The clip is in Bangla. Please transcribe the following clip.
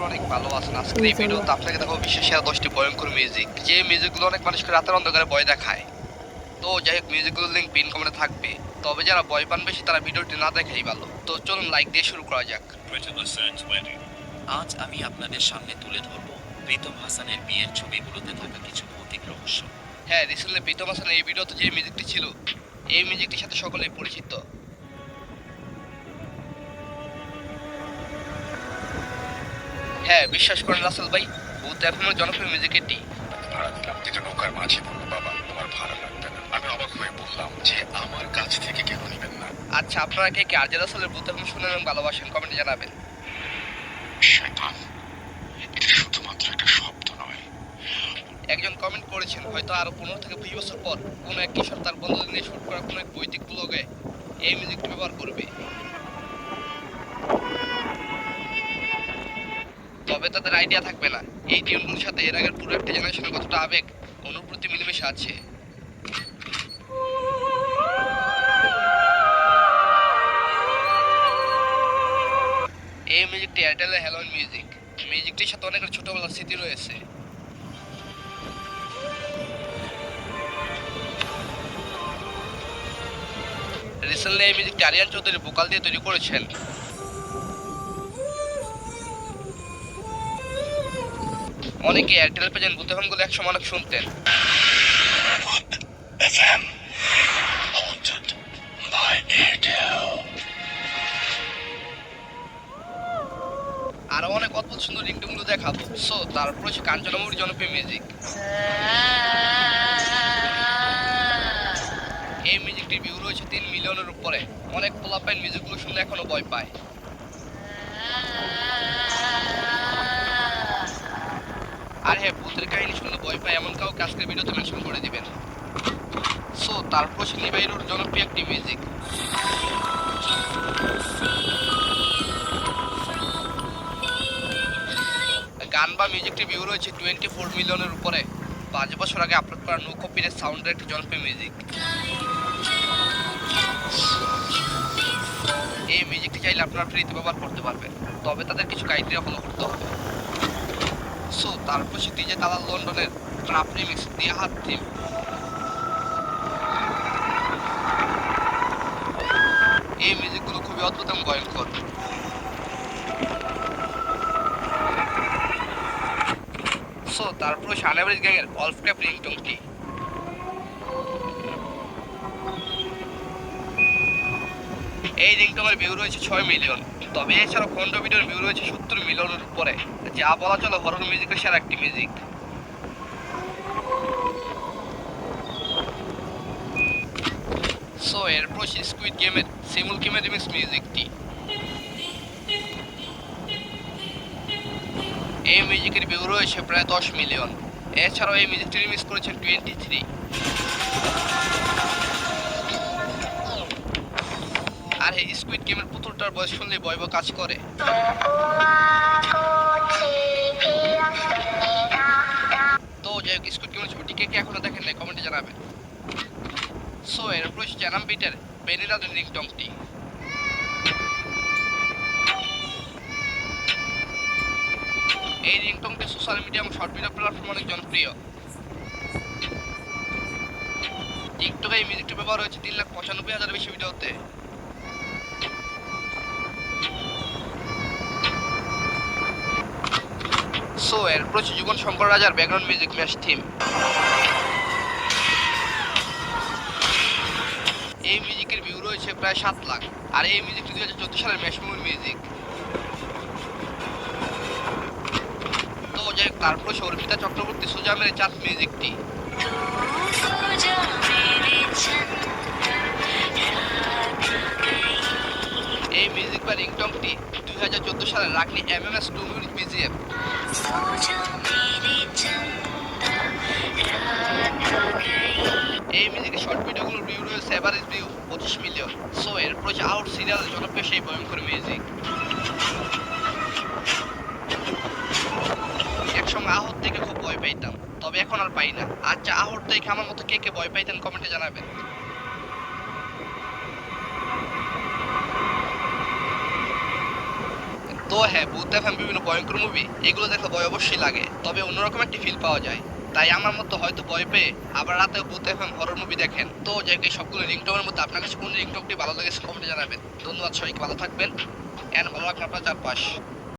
অনেক ভালো আছেন। আজকের এই ভিডিওতে আপনাকে দেখাবো বিশ্বের সেরা 10টি ভয়ঙ্কর মিউজিক, যে মিউজিকগুলো অনেক মানুষকে রাতের অন্ধকারে ভয় দেখায়। তো যাই হোক, মিউজিকগুলোর লিঙ্ক পিন কমেন্টে থাকবে। তবে যারা ভয় পান বেশি তারা ভিডিওটি না দেখাই ভালো। তো চলুন লাইক দিয়ে শুরু করা যাক। আজ আমি আপনাদের সামনে তুলে ধরব প্রীতম হাসানের বিয়ের ছবিগুলোতে থাকা কিছু ভৌতিক রহস্য। হ্যাঁ, রিসেন্টলি প্রীতম হাসানের এই ভিডিওতে যে মিউজিকটি ছিল, এই মিউজিকটির সাথে সকলেই পরিচিত। হ্যাঁ, বিশ্বাস করেন রাসেল ভাই, ভূত এখনো জনপ্রিয় মিউজিক এটি। ভাড়া দিলাম, যেটা নৌকার মাঝি বলল, বাবা আমার ভাড়া লাগবে না। আমি অবাক হয়ে বললাম যে আমার কাছ থেকে কেন নিবেন না। আচ্ছা, আপনারা কে কে আরজে রাসেলের ভূত এখন শুনেন এবং ভালোবাসেন কমেন্টে জানাবেন। শয়তান, এটা শুধুমাত্র একটা শব্দ নয়। একজন কমেন্ট করেছেন, হয়তো আরো 15 থেকে 20 বছর পর কোনো এক কিশোর তার বন্ধুদের নিয়ে শুট করা কোনো এক বৈদিক ব্লগে এই মিউজিকটি ব্যবহার করবে। তবে তাদের আইডিয়া থাকবে না এই টিউনগুলোর সাথে এর আগের পুরো একটা জেনারেশনের কতটা আবেগ অনুভূতি মিলেমিশে আছে। এই মিউজিকটি এয়ারটেলের হ্যালোইন মিউজিক। মিউজিকটির সাথে অনেকের ছোটবেলার স্মৃতি রয়েছে। রিসেন্টলি এই মিউজিকটি আরিয়ান চৌধুরী ভোকাল দিয়ে তৈরি করেছেন। অনেকে এয়ারটেল পেজেন্ট ভূত এফএমগুলো একসময় অনেক শুনতেন। FM haunted by Airtel. আরো অনেক অদ্ভুত সুন্দর রিংটোনগুলো দেখাবো। সো তারপর হচ্ছে কাঞ্চনা মুভির জনপ্রিয় মিউজিক। এই মিউজিকটির ভিউ রয়েছে 3 মিলিয়নের উপরে। অনেক পোলাপাইন মিউজিকগুলো শুনলে এখনো ভয় পায়। আর হ্যাঁ, ভূতের কাহিনী শুনলে ভয় পায় এমন কাউকে আজকের ভিডিওতে মেনশন করে দিবেন। সো তারপর হচ্ছে নিবাইরুর জনপ্রিয় একটি মিউজিক। গান বা মিউজিকটির ভিউ রয়েছে 24 মিলিয়নের উপরে। 5 বছর আগে আপলোড করা নো কপিরাইট সাউন্ডের একটি জনপ্রিয় মিউজিক। এই মিউজিকটি চাইলে আপনারা ফ্রিতে ব্যবহার করতে পারবেন, তবে তাদের কিছু ক্রাইটেরিয়া ফলো করতে হবে। সো তারপর সে ডিজে তালাল লন্ডনের ট্রাপ রিমিক্স দিয়ে হাত থিম। এই মিউজিকগুলো খুবই অদ্ভুত এবং ভয়ঙ্কর। সো তারপর শানাবাড়ির গ্যাংয়ের গলফ ক্যাপ রিংটোনটি। এই রিংটোনের ভিউ রয়েছে 6 মিলিয়ন। তবে এছাড়াও খন্ড ভিডিওর ভিউ রয়েছে 70 মিলিয়নের উপরে, যা বলা চলে হরর মিউজিকের সেরা একটি মিউজিক। সো এরপর স্কুইড গেমের সিমুল গেমের রিমিক্স মিউজিকটি। এই মিউজিকের ভিউ রয়েছে প্রায় 10 মিলিয়ন। এছাড়াও এই মিউজিকটি রিমিক্স করেছেন 23। আর এই স্কুইড গেমের পুতুলটার বয়স শুনলে ভয় কাজ করে। তো যাই হোক, স্কুইড গেমের ছবিটি কে কে এখনো দেখেন নাই কমেন্টে জানাবেন। সো এরপর চ্যানাম বিটের বেনিলার রিংটোনটি। এই রিংটোনটি সোশ্যাল মিডিয়া এবং শর্ট ভিডিও প্ল্যাটফর্ম অনেক জনপ্রিয়। টিকটকে এই মিউজিকটি ব্যবহার হয়েছে 3,95,000 বেশি ভিডিওতে। সো এরপর যুবন শঙ্কর রাজার ব্যাকগ্রাউন্ড মিউজিক ম্যাশ থিম। এই মিউজিকের ভিউ রয়েছে প্রায় 7 লাখ। আর এই মিউজিকটি 2014 সালের ম্যাশ মুভির মিউজিক। তো যাই হোক, তারপর অর্পিতা চক্রবর্তী সুজামের চাঁদ মিউজিকটি। এই মিউজিক বা রিংটোনটি 2014 সালের রাগনি MMS 2 মিনিট বিজিএম। এই মিউজিকের শর্ট ভিডিওগুলোর ভিউ রয়েছে এভারেজ ভিউ 25 মিলিয়ন। সো এরপর আউট সিরিয়ালের জনপ্রিয় সেই ভয়ঙ্কর মিউজিক। একসময় আহত দেখে খুব ভয় পাইতাম, তবে এখন আর পাই না। আচ্ছা, আহত দেখে আমার মতো কে কে ভয় পাইতেন কমেন্টে জানাবেন। তো তো হ্যাঁ, ভূত এফএম বিভিন্ন ভয়ঙ্কর মুভি এগুলো দেখলে ভয় অবশ্যই লাগে, তবে অন্যরকম একটি ফিল পাওয়া যায়। তাই আমার মতো হয়তো ভয় পেয়ে আবার রাতে ভূত এফএম হরর মুভি দেখেন। তো যাই হোক, এই সবগুলো রিংটোনের মধ্যে আপনার কাছে কোন রিংটোনটি ভালো লেগেছে কমেন্টে জানাবেন। ধন্যবাদ, সবাইকে ভালো থাকবেন এন্ড ভালো রাখবেন আপনার চারপাশ।